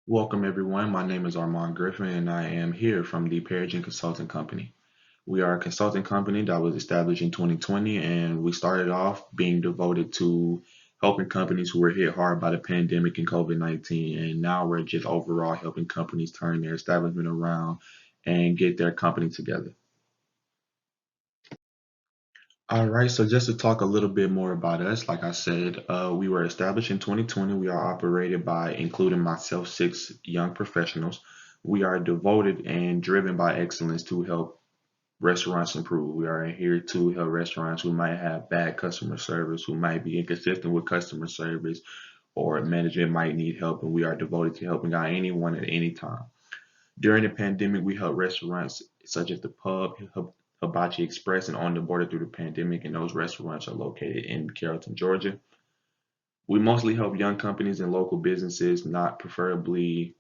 Welcome everyone. My name is Griffin and I am here from the Perigin Consulting Company. We are a consulting company that was established in 2020 and we started off being devoted to helping companies who were hit hard by the pandemic and COVID-19, and now we're just overall helping companies turn their establishment around and get their company together. All right, so just to talk a little bit more about us, like I said, we were established in 2020. We are operated by, including myself, six young professionals. We are devoted and driven by excellence to help restaurants improve. We are here to help restaurants who might have bad customer service, who might be inconsistent with customer service, or management might need help, and we are devoted to helping out anyone at any time. During the pandemic, we helped restaurants such as the Pub, Hibachi Express, and On the Border through the pandemic, and those restaurants are located in Carrollton, Georgia. We mostly help young companies and local businesses, not preferably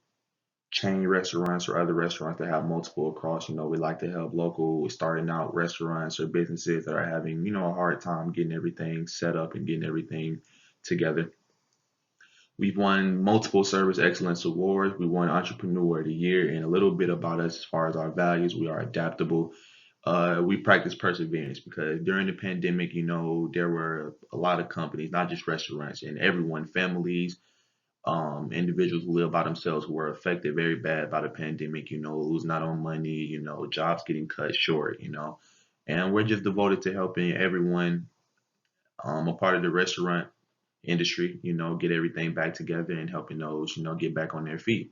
chain restaurants or other restaurants that have multiple across. We like to help local starting out restaurants or businesses that are having, a hard time getting everything set up and getting everything together. We've won multiple service excellence awards. We won Entrepreneur of the Year, and a little bit about us as far as our values. We are adaptable. We practice perseverance because during the pandemic, there were a lot of companies, not just restaurants, and everyone, families, individuals who live by themselves who were affected very bad by the pandemic, losing out on money, jobs getting cut short. And we're just devoted to helping everyone a part of the restaurant industry, get everything back together and helping those, get back on their feet.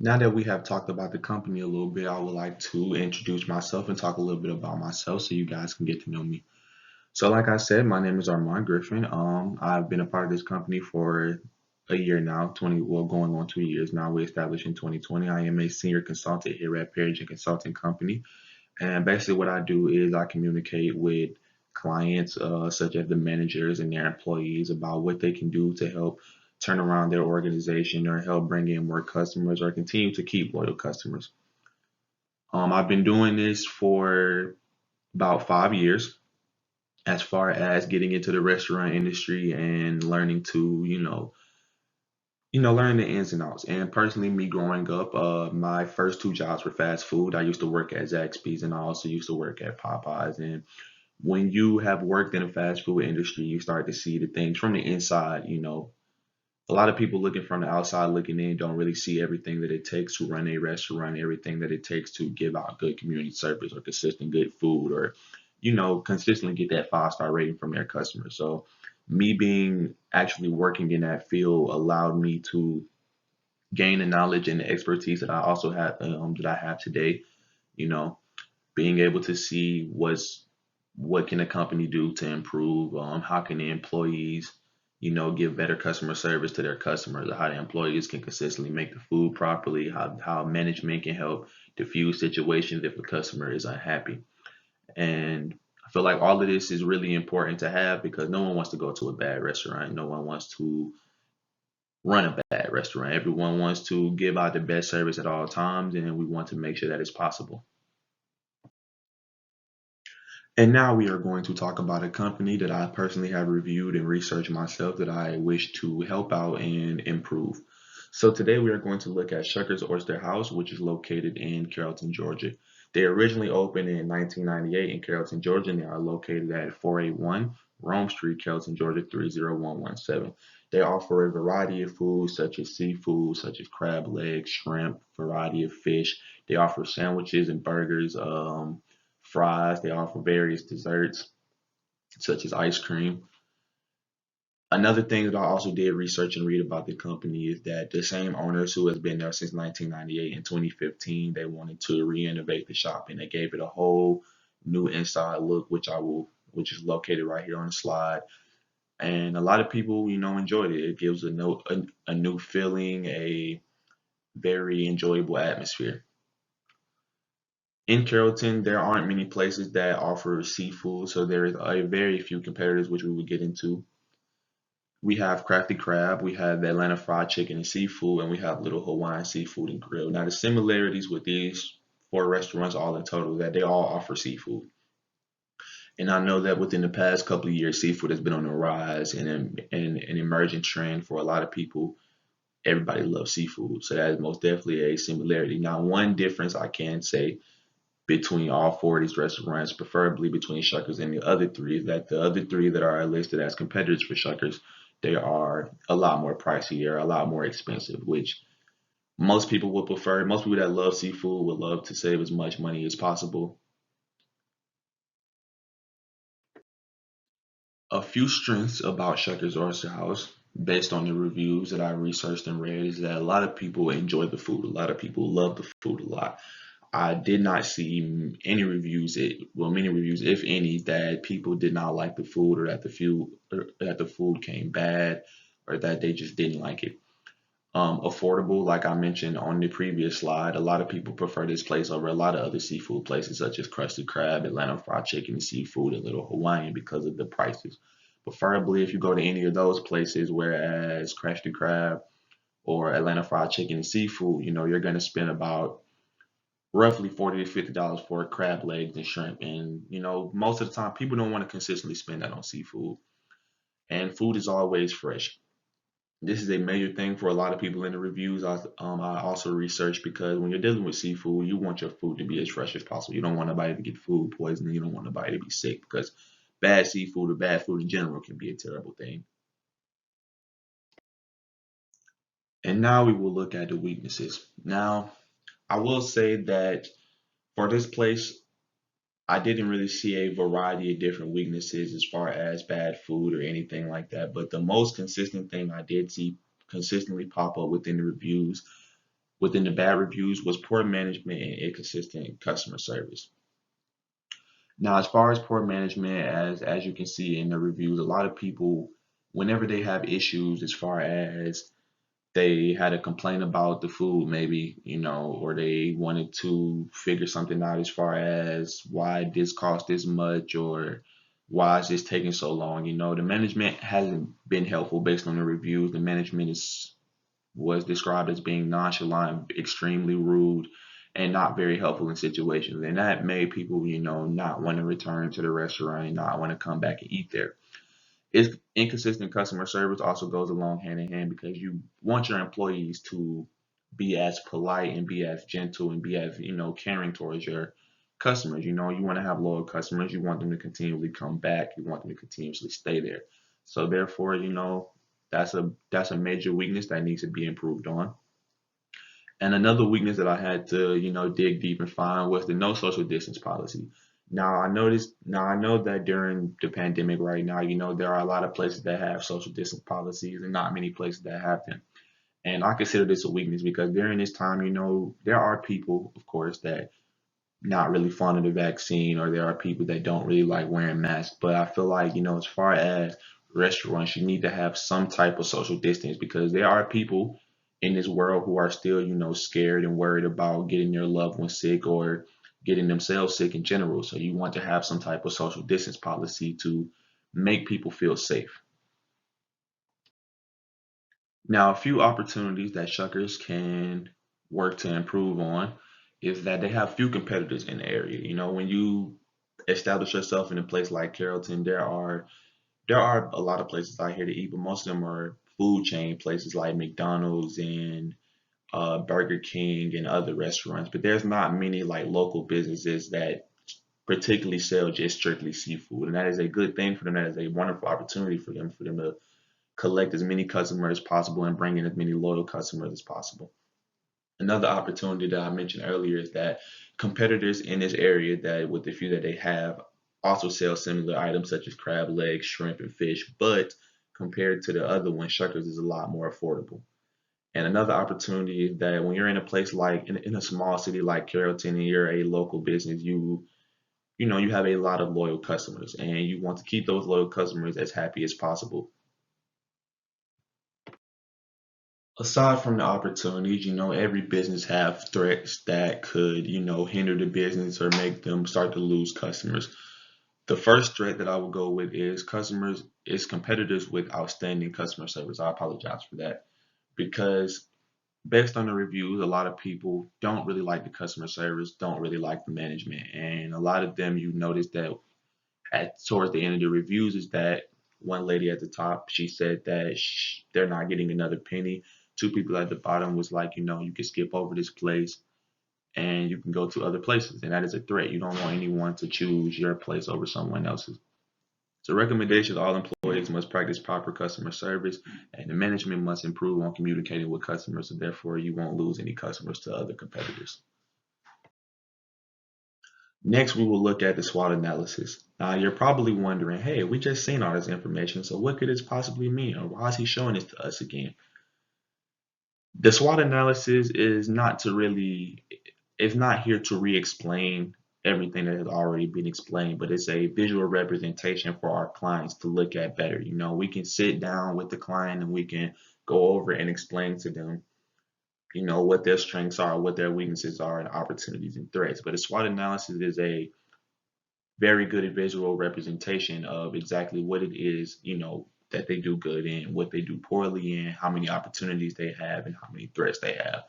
Now that we have talked about the company a little bit, I would like to introduce myself and talk a little bit about myself so you guys can get to know me. So, like I said, my name is Griffin. I've been a part of this company for a year now, 20, well, going on 2 years now. We established in 2020. I am a senior consultant here at Perigin Consulting Company. And basically, what I do is I communicate with clients, such as the managers and their employees, about what they can do to help turn around their organization or help bring in more customers or continue to keep loyal customers. I've been doing this for about 5 years as far as getting into the restaurant industry and learning to, learn the ins and outs. And personally, me growing up, my first two jobs were fast food. I used to work at Zaxby's and I also used to work at Popeyes. And when you have worked in the fast food industry, you start to see the things from the inside. A lot of people looking from the outside looking in don't really see everything that it takes to run a restaurant, everything that it takes to give out good community service or consistent good food or, consistently get that 5-star rating from their customers. So me being actually working in that field allowed me to gain the knowledge and the expertise that I also have that I have today. You know, being able to see what can a company do to improve, how can the employees, give better customer service to their customers, or how the employees can consistently make the food properly, how management can help diffuse situations if a customer is unhappy. And I feel like all of this is really important to have because no one wants to go to a bad restaurant. No one wants to run a bad restaurant. Everyone wants to give out the best service at all times, and we want to make sure that it's possible. And now we are going to talk about a company that I personally have reviewed and researched myself that I wish to help out and improve. So today we are going to look at Shucker's Oyster House, which is located in Carrollton, Georgia. They originally opened in 1998 in Carrollton, Georgia, and they are located at 481 Rome Street, Carrollton, Georgia 30117. They offer a variety of foods such as seafood, such as crab legs, shrimp, variety of fish. They offer sandwiches and burgers, fries. They offer various desserts such as ice cream. Another thing that I also did research and read about the company is that the same owners who has been there since 1998 and 2015, they wanted to re-innovate the shop and they gave it a whole new inside look, which is located right here on the slide. And a lot of people, enjoyed it. It gives a new feeling, a very enjoyable atmosphere. In Carrollton, there aren't many places that offer seafood, so there is a very few competitors, which we will get into. We have Crafty Crab, we have Atlanta Fried Chicken and Seafood, and we have Little Hawaiian Seafood and Grill. Now, the similarities with these four restaurants, all in total, that they all offer seafood. And I know that within the past couple of years, seafood has been on the rise and an emerging trend for a lot of people everybody loves seafood. So that is most definitely a similarity. Now, one difference I can say between all four of these restaurants, preferably between Shuckers and the other three, is that the other three that are listed as competitors for Shuckers, they are a lot more pricey. They're a lot more expensive, which most people would prefer. Most people that love seafood would love to save as much money as possible. A few strengths about Shuckers Oyster House, based on the reviews that I researched and read, is that a lot of people enjoy the food. A lot of people love the food a lot. I did not see any reviews, many reviews, if any, that people did not like the food or that the food came bad or that they just didn't like it. Affordable, like I mentioned on the previous slide, a lot of people prefer this place over a lot of other seafood places such as Krusty Krab, Atlanta Fried Chicken, Seafood, and Little Hawaiian because of the prices. Preferably, if you go to any of those places, whereas Krusty Krab or Atlanta Fried Chicken and Seafood, you're going to spend about roughly $40 to $50 for crab legs and shrimp. And most of the time, people don't want to consistently spend that on seafood. And food is always fresh. This is a major thing for a lot of people in the reviews. I also researched because when you're dealing with seafood, you want your food to be as fresh as possible. You don't want nobody to get food poisoning. You don't want nobody to be sick because bad seafood or bad food in general can be a terrible thing. And now we will look at the weaknesses. Now, I will say that for this place, I didn't really see a variety of different weaknesses as far as bad food or anything like that. But the most consistent thing I did see consistently pop up within the bad reviews, was poor management and inconsistent customer service. Now, as far as poor management, as you can see in the reviews, a lot of people, whenever they have issues as far as they had a complaint about the food, maybe, or they wanted to figure something out as far as why this cost this much or why is this taking so long. The management hasn't been helpful based on the reviews. The management was described as being nonchalant, extremely rude, and not very helpful in situations. And that made people, not want to return to the restaurant and not want to come back and eat there. It's inconsistent customer service also goes along hand in hand because you want your employees to be as polite and be as gentle and be as, caring towards your customers. You want to have loyal customers. You want them to continually come back. You want them to continuously stay there. So therefore, that's a major weakness that needs to be improved on. And another weakness that I had to, dig deep and find was the no social distance policy. Now I know that during the pandemic right now, there are a lot of places that have social distance policies and not many places that have them. And I consider this a weakness because during this time, there are people, of course, that not really fond of the vaccine, or there are people that don't really like wearing masks. But I feel like, as far as restaurants, you need to have some type of social distance because there are people in this world who are still, scared and worried about getting their loved ones sick or getting themselves sick in general. So you want to have some type of social distance policy to make people feel safe. Now, a few opportunities that Shuckers can work to improve on is that they have few competitors in the area. When you establish yourself in a place like Carrollton, there are a lot of places out here to eat, but most of them are food chain places like McDonald's and Burger King and other restaurants. But there's not many like local businesses that particularly sell just strictly seafood, and that is a good thing for them. That is a wonderful opportunity for them to collect as many customers as possible and bring in as many loyal customers as possible. Another opportunity that I mentioned earlier is that competitors in this area that with the few that they have also sell similar items such as crab legs, shrimp, and fish, but compared to the other one, Shuckers is a lot more affordable. And another opportunity is that when you're in a place like in a small city like Carrollton and you're a local business, you have a lot of loyal customers and you want to keep those loyal customers as happy as possible. Aside from the opportunities, every business have threats that could, hinder the business or make them start to lose customers. The first threat that I would go with is competitors with outstanding customer service. I apologize for that because based on the reviews, a lot of people don't really like the customer service, don't really like the management, and a lot of them you notice that at towards the end of the reviews is that one lady at the top, she said that they're not getting another penny two people at the bottom was like, you can skip over this place and you can go to other places. And that is a threat. You don't want anyone to choose your place over someone else's. So recommendations, all employees must practice proper customer service and the management must improve on communicating with customers. So therefore you won't lose any customers to other competitors. Next, we will look at the SWOT analysis. Now, you're probably wondering, hey, we just seen all this information, so what could this possibly mean? Or why is he showing this to us again? The SWOT analysis is not to really, it's not here to re-explain everything that has already been explained, but it's a visual representation for our clients to look at better. We can sit down with the client and we can go over and explain to them, what their strengths are, what their weaknesses are, and opportunities and threats. But a SWOT analysis is a very good visual representation of exactly what it is, that they do good in, what they do poorly in, how many opportunities they have, and how many threats they have.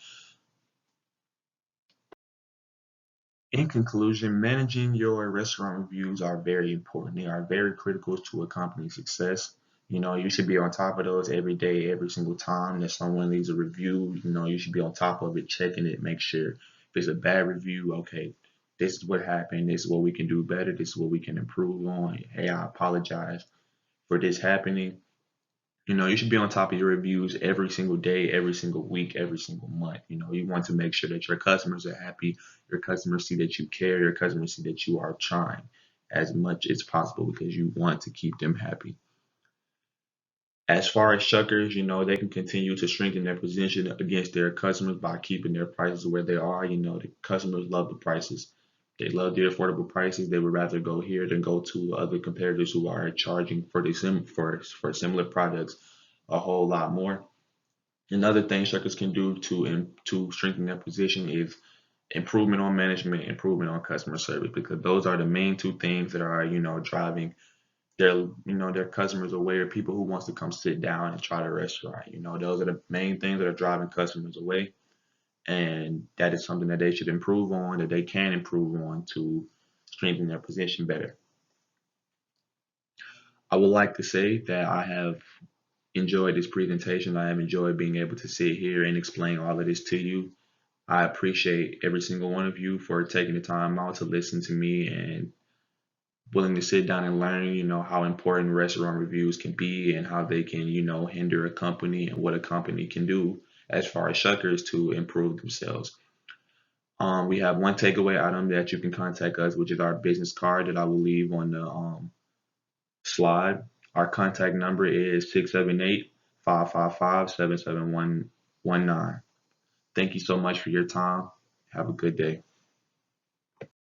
In conclusion, managing your restaurant reviews are very important. They are very critical to a company's success. You should be on top of those every day, every single time that someone leaves a review. You should be on top of it, checking it, make sure if it's a bad review, okay, this is what happened, this is what we can do better, this is what we can improve on. Hey, I apologize for this happening. You should be on top of your reviews every single day, every single week, every single month. You want to make sure that your customers are happy, your customers see that you care, your customers see that you are trying as much as possible because you want to keep them happy. As far as shuckers, they can continue to strengthen their position against their customers by keeping their prices where they are. The customers love the prices. They love the affordable prices. They would rather go here than go to other competitors who are charging for for similar products a whole lot more. Another thing shuckers can do to strengthen their position is improvement on management, improvement on customer service, because those are the main two things that are driving their customers away, or people who wants to come sit down and try the restaurant. Those are the main things that are driving customers away, and that is something that they should improve on, that they can improve on to strengthen their position better. I would like to say that I have enjoyed this presentation. I have enjoyed being able to sit here and explain all of this to you. I appreciate every single one of you for taking the time out to listen to me and willing to sit down and learn, how important restaurant reviews can be and how they can, hinder a company and what a company can do as far as shuckers to improve themselves. We have one takeaway item that you can contact us, which is our business card that I will leave on the slide. Our contact number is 678-555-77119. Thank you so much for your time. Have a good day.